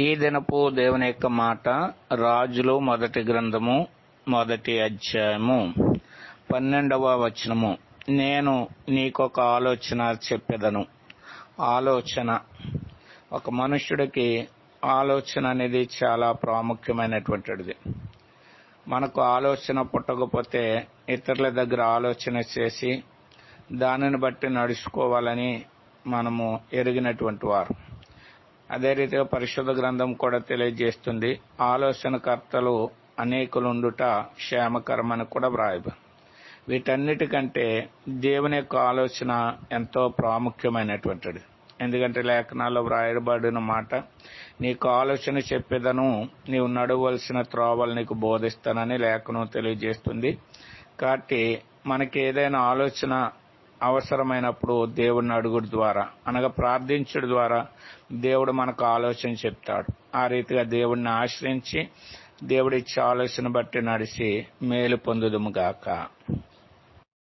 ఈ దినపు దేవుని యొక్క మాట రాజులు మొదటి గ్రంథము 1వ అధ్యాయము 12వ వచనము. నేను నీకొక ఆలోచన చెప్పెదను. ఆలోచన, ఒక మనుష్యుడికి ఆలోచన అనేది చాలా ప్రాముఖ్యమైనటువంటిది. మనకు ఆలోచన పుట్టకపోతే ఇతరుల దగ్గర ఆలోచన చేసి దానిని బట్టి నడుచుకోవాలని మనము ఎరిగినటువంటి వారు. అదే రీతిగా పరిశుద్ధ గ్రంథం కూడా తెలియజేస్తుంది, ఆలోచనకర్తలు అనేకులుండుట క్షేమకరమని కూడా వ్రాయబడింది. వీటన్నిటికంటే దేవుని యొక్క ఆలోచన ఎంతో ప్రాముఖ్యమైనటువంటిది. ఎందుకంటే లేఖనాల్లో వ్రాయబడిన మాట, నీకు ఆలోచన చెప్పేదను, నీవు నడవలసిన త్రోవలు నీకు బోధిస్తానని లేఖనం తెలియజేస్తుంది. కాబట్టి మనకి ఏదైనా ఆలోచన అవసరమైనప్పుడు దేవుడిని అడుగుడు ద్వారా, అనగా ప్రార్థించడం ద్వారా దేవుడు మనకు ఆలోచన చెప్తాడు. ఆ రీతిగా దేవుడిని ఆశ్రయించి దేవుడిచ్చే ఆలోచన బట్టి నడిచి మేలు పొందుదుము గాక.